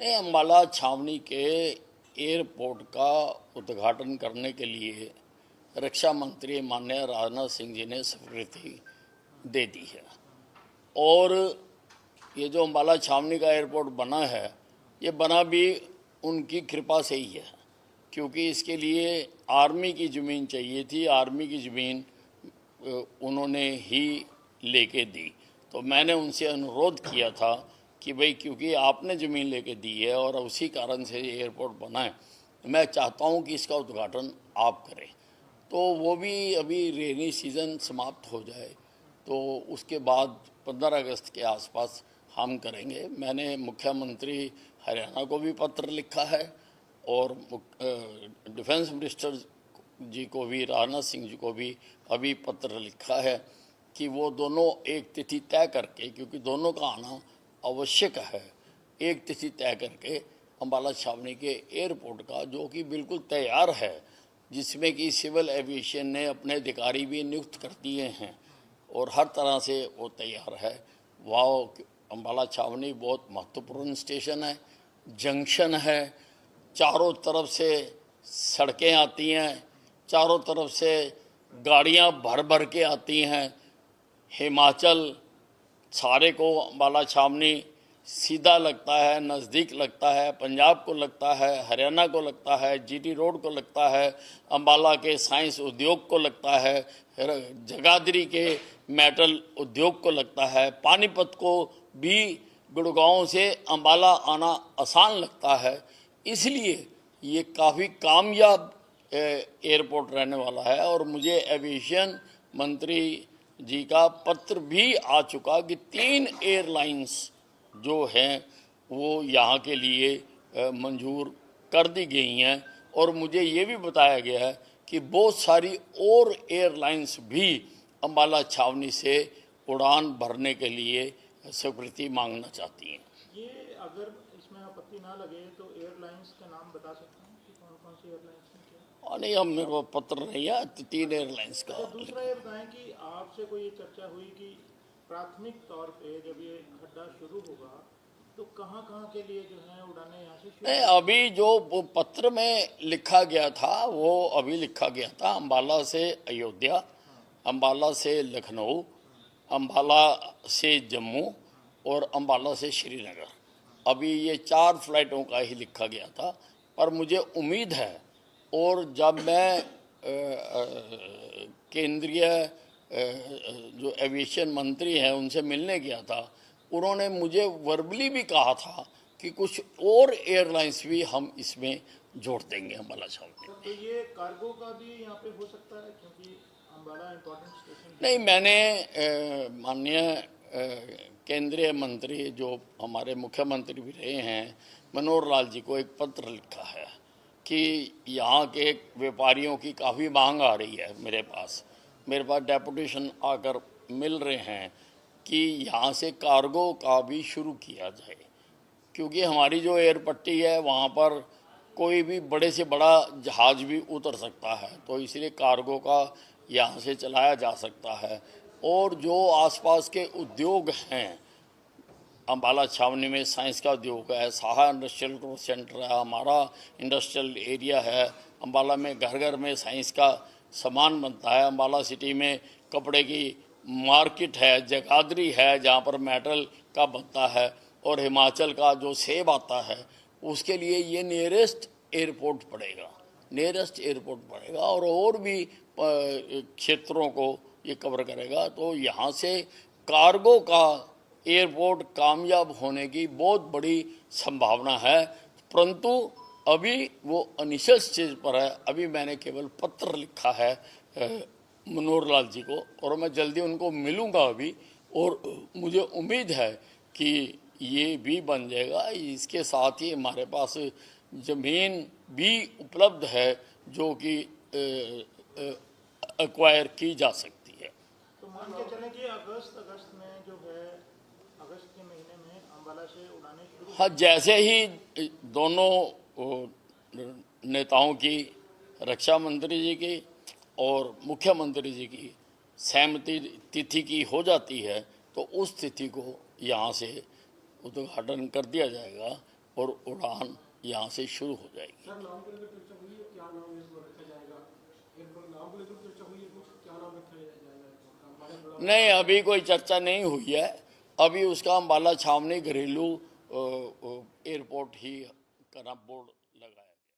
ने अम्बाला छावनी के एयरपोर्ट का उद्घाटन करने के लिए रक्षा मंत्री माननीय राजनाथ सिंह जी ने स्वीकृति दे दी है। और ये जो अम्बाला छावनी का एयरपोर्ट बना है, ये बना भी उनकी कृपा से ही है, क्योंकि इसके लिए आर्मी की ज़मीन चाहिए थी। आर्मी की ज़मीन उन्होंने ही लेके दी। तो मैंने उनसे अनुरोध किया था कि भाई, क्योंकि आपने ज़मीन लेके दी है और उसी कारण से एयरपोर्ट बना है, मैं चाहता हूं कि इसका उद्घाटन आप करें। तो वो भी अभी रेनी सीज़न समाप्त हो जाए तो उसके बाद 15 अगस्त के आसपास हम करेंगे। मैंने मुख्यमंत्री हरियाणा को भी पत्र लिखा है और डिफेंस मिनिस्टर जी को भी, राजनाथ सिंह जी को भी अभी पत्र लिखा है कि वो दोनों एक तिथि तय करके, क्योंकि दोनों का आना आवश्यक है, एक तिथि तय करके अम्बाला छावनी के एयरपोर्ट का, जो कि बिल्कुल तैयार है, जिसमें कि सिविल एविएशन ने अपने अधिकारी भी नियुक्त कर दिए हैं और हर तरह से वो तैयार है। वहाँ अम्बाला छावनी बहुत महत्वपूर्ण स्टेशन है, जंक्शन है, चारों तरफ से सड़कें आती हैं, चारों तरफ से गाड़ियाँ भर भर के आती हैं। हिमाचल सारे को अम्बाला छावनी सीधा लगता है, नज़दीक लगता है, पंजाब को लगता है, हरियाणा को लगता है, जीटी रोड को लगता है, अम्बाला के साइंस उद्योग को लगता है, जगाधरी के मेटल उद्योग को लगता है, पानीपत को भी गुड़गांव से अम्बाला आना आसान लगता है। इसलिए ये काफ़ी कामयाब एयरपोर्ट रहने वाला है। और मुझे एविएशन मंत्री जी का पत्र भी आ चुका कि 3 एयरलाइंस जो हैं वो यहाँ के लिए मंजूर कर दी गई हैं। और मुझे ये भी बताया गया है कि बहुत सारी और एयरलाइंस भी अम्बाला छावनी से उड़ान भरने के लिए स्वीकृति मांगना चाहती हैं। ये अगर इसमें आपत्ति ना लगे तो एयरलाइंस का नाम बता सकते हैं कि कौन कौन सी एयरलाइंस हैं? क्या नहीं, हम मेरे को पत्र नहीं है, 3 एयरलाइंस का। अच्छा, दूसरा ये बताएं कि आपसे कोई ये चर्चा हुई कि प्राथमिक तौर पे जब ये खड्डा शुरू होगा तो कहाँ कहाँ के लिए जो है उड़ानें यहाँ से शुरू? नहीं, अभी जो वो पत्र में लिखा गया था वो अभी लिखा गया था अम्बाला से अयोध्या, अम्बाला से लखनऊ, अम्बाला से जम्मू और अम्बाला से श्रीनगर। अभी ये 4 फ्लाइटों का ही लिखा गया था। पर मुझे उम्मीद है, और जब मैं केंद्रीय जो एविएशन मंत्री हैं उनसे मिलने गया था, उन्होंने मुझे वर्बली भी कहा था कि कुछ और एयरलाइंस भी हम इसमें जोड़ देंगे अम्बाला छावनी। तो ये कार्गो का भी यहाँ पे हो सकता है, क्योंकि अम्बाला इम्पोर्टेंट स्टेशन। नहीं, मैंने माननीय केंद्रीय मंत्री जो हमारे मुख्यमंत्री भी रहे हैं मनोहर लाल जी को एक पत्र लिखा है कि यहाँ के व्यापारियों की काफ़ी मांग आ रही है। मेरे पास डेपुटेशन आकर मिल रहे हैं कि यहाँ से कार्गो का भी शुरू किया जाए, क्योंकि हमारी जो एयर पट्टी है वहाँ पर कोई भी बड़े से बड़ा जहाज़ भी उतर सकता है, तो इसलिए कार्गो का यहाँ से चलाया जा सकता है। और जो आसपास के उद्योग हैं, अम्बाला छावनी में साइंस का उद्योग है, साहा इंडस्ट्रियल ग्रोथ सेंटर है, हमारा इंडस्ट्रियल एरिया है, अम्बाला में घर घर में साइंस का सामान बनता है, अम्बाला सिटी में कपड़े की मार्केट है, जगाधरी है जहाँ पर मेटल का बनता है, और हिमाचल का जो सेब आता है उसके लिए ये नियरेस्ट एयरपोर्ट पड़ेगा और भी क्षेत्रों को ये कवर करेगा। तो यहाँ से कार्गो का एयरपोर्ट कामयाब होने की बहुत बड़ी संभावना है, परंतु अभी वो इनिशियल स्टेज पर है। अभी मैंने केवल पत्र लिखा है मनोहर लाल जी को, और मैं जल्दी उनको मिलूंगा अभी, और मुझे उम्मीद है कि ये भी बन जाएगा। इसके साथ ही हमारे पास ज़मीन भी उपलब्ध है जो कि एक्वायर की जा सकती है। तो मान के चलें कि अगस्त में जो है, अगस्त के महीने में अम्बाला से उड़ानें शुरू। हाँ, जैसे ही दोनों नेताओं की, रक्षा मंत्री जी की और मुख्यमंत्री जी की सहमति तिथि की हो जाती है, तो उस तिथि को यहाँ से उद्घाटन कर दिया जाएगा। और उड़ान यहाँ से शुरू हो जाएगी। सर नाम को लेकर चर्चा हुई है, क्या नाम इसको रखा जाएगा? एयरपोर्ट नाम को लेकर चर्चा हुई है, क्या नाम रखा जाएगा? नहीं, अभी कोई चर्चा नहीं हुई है। अभी उसका अम्बाला छावनी घरेलू एयरपोर्ट ही करना बोर्ड